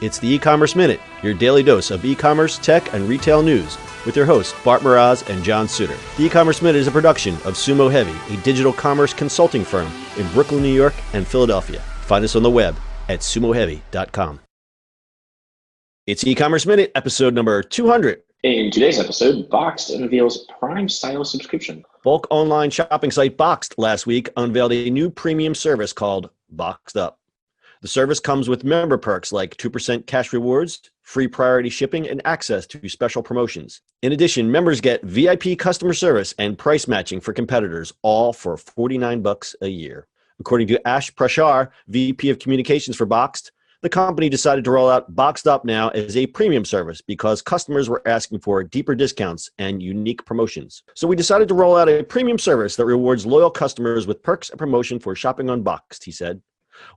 It's the E-Commerce Minute, your daily dose of e-commerce, tech, and retail news with your hosts, Bart Mraz and John Suter. The E-Commerce Minute is a production of Sumo Heavy, a digital commerce consulting firm in Brooklyn, New York, and Philadelphia. Find us on the web at sumoheavy.com. It's E-Commerce Minute, episode number 200. In today's episode, Boxed unveils PrimeStyle subscription. Bulk online shopping site Boxed last week unveiled a new premium service called Boxed Up. The service comes with member perks like 2% cash rewards, free priority shipping, and access to special promotions. In addition, members get VIP customer service and price matching for competitors, all for $49 a year. According to Ash Prashar, VP of Communications for Boxed, the company decided to roll out Boxed Up now as a premium service because customers were asking for deeper discounts and unique promotions. So we decided to roll out a premium service that rewards loyal customers with perks and promotion for shopping on Boxed, he said.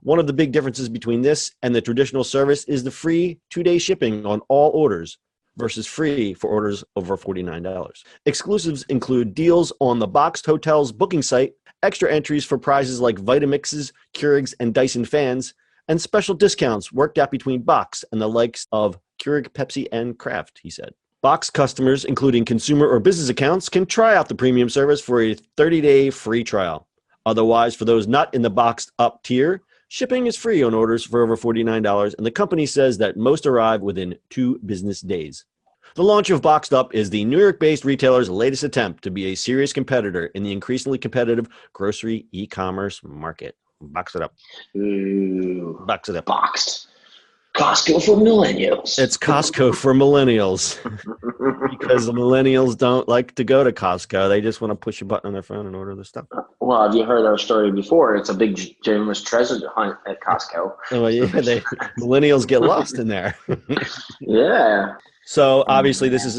One of the big differences between this and the traditional service is the free 2-day shipping on all orders versus free for orders over $49. Exclusives include deals on the Boxed Hotels booking site, extra entries for prizes like Vitamixes, Keurigs, and Dyson fans, and special discounts worked out between Boxed and the likes of Keurig, Pepsi, and Kraft, he said. Boxed customers, including consumer or business accounts, can try out the premium service for a 30-day free trial. Otherwise, for those not in the Boxed Up tier, shipping is free on orders for over $49, and the company says that most arrive within 2 business days. The launch of Boxed Up is the New York-based retailer's latest attempt to be a serious competitor in the increasingly competitive grocery e-commerce market. Box it up. Ooh, Box it up. Boxed. Costco for millennials. It's Costco for millennials because the millennials don't like to go to Costco. They just want to push a button on their phone and order the stuff. Well, have you heard our story before? It's a big generous treasure hunt at Costco. Oh, yeah, millennials get lost in there. Yeah. So obviously this is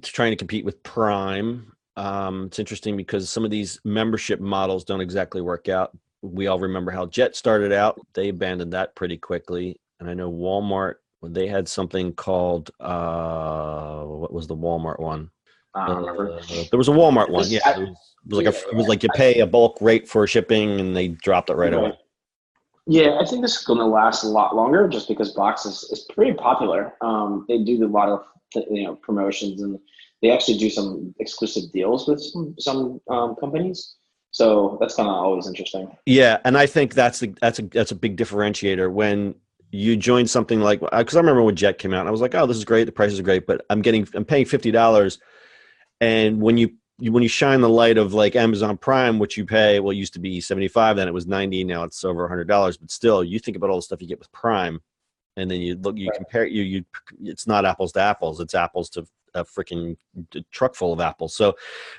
trying to compete with Prime. It's interesting because some of these membership models don't exactly work out. We all remember how Jet started out. They abandoned that pretty quickly. And I know Walmart, they had something called, what was the Walmart one? I don't remember. There was a Walmart one. Yeah, it was like you pay a bulk rate for shipping and they dropped it right away. Yeah, I think this is going to last a lot longer just because Box is pretty popular. They do a lot of promotions, and they actually do some exclusive deals with some companies. So that's kind of always interesting. Yeah, and I think that's a big differentiator when you join something like, because I remember when Jet came out, and I was like, oh, this is great, the price is great, but I'm paying $50, and when you shine the light of like Amazon Prime, which you pay, well, it used to be $75, then it was $90, now it's over $100, but still, you think about all the stuff you get with Prime, and then you compare it's not apples to apples, it's apples to a freaking truck full of apples. So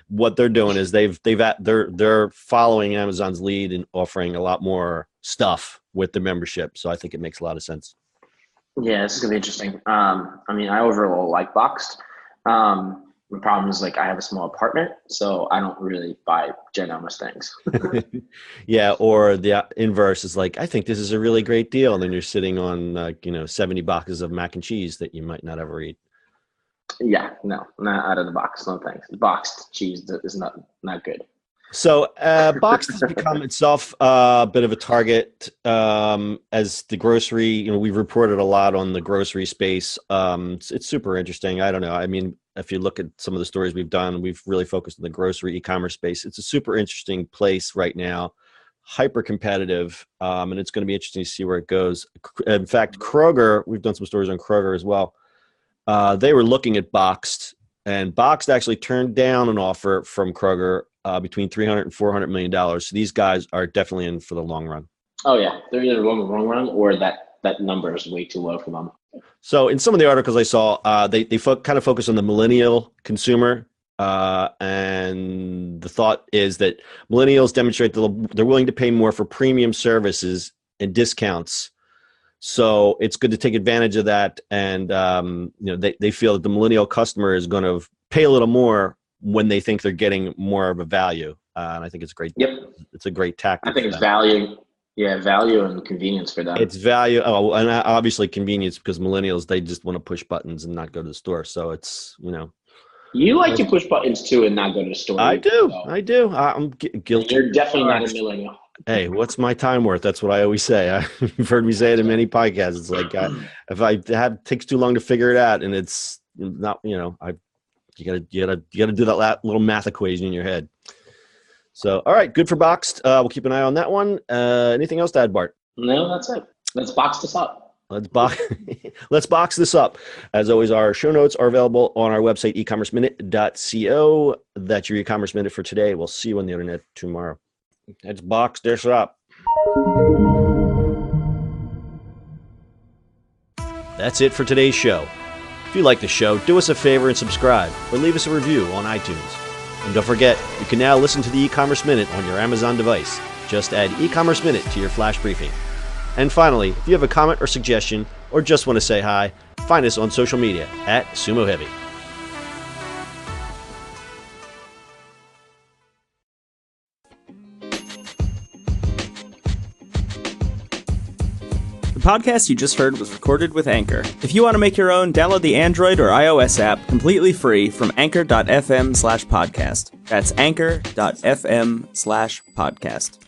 what they're doing is they're following Amazon's lead and offering a lot more stuff with the membership. So I think it makes a lot of sense. Yeah, this is gonna be interesting. I overall like Boxed. The problem is I have a small apartment, so I don't really buy ginormous things. Yeah, or the inverse is I think this is a really great deal, and then you're sitting on 70 boxes of mac and cheese that you might not ever eat. Yeah, no, not out of the box. No thanks. Boxed cheese is not good. So Boxed has become itself a bit of a target as the grocery. We've reported a lot on the grocery space. It's super interesting. I don't know. I mean, if you look at some of the stories we've done, we've really focused on the grocery e-commerce space. It's a super interesting place right now, hyper competitive, and it's going to be interesting to see where it goes. In fact, Kroger, we've done some stories on Kroger as well. They were looking at Boxed, and Boxed actually turned down an offer from Kroger between $300 and $400 million. So these guys are definitely in for the long run. Oh yeah, they're either in the long run or that number is way too low for them. So in some of the articles I saw, they kind of focus on the millennial consumer, and the thought is that millennials demonstrate that they're willing to pay more for premium services and discounts. So it's good to take advantage of that, and they feel that the millennial customer is going to pay a little more when they think they're getting more of a value, and I think it's great. Yep, it's a great tactic. I think it's value. Yeah, value and convenience for them. It's value. Oh, and obviously convenience because millennials, they just want to push buttons and not go to the store. So it's You like to push buttons too and not go to the store. I do. I'm guilty. You're definitely not a millennial. Hey, what's my time worth? That's what I always say. You've heard me say it in many podcasts. It's like if I have takes too long to figure it out, and it's not, you gotta do that little math equation in your head. So, all right, good for Boxed. We'll keep an eye on that one. Anything else to add, Bart? No, that's it. Let's box this up. Let's box this up. As always, our show notes are available on our website, ecommerceminute.co. That's your e-commerce minute for today. We'll see you on the internet tomorrow. Let's box this up. That's it for today's show. If you like the show, do us a favor and subscribe or leave us a review on iTunes. And don't forget, you can now listen to the e-commerce minute on your Amazon device. Just add e-commerce minute to your flash briefing. And finally, if you have a comment or suggestion or just want to say hi, find us on social media at Sumo Heavy. The podcast you just heard was recorded with Anchor. If you want to make your own, download the Android or iOS app completely free from anchor.fm/podcast. That's anchor.fm/podcast.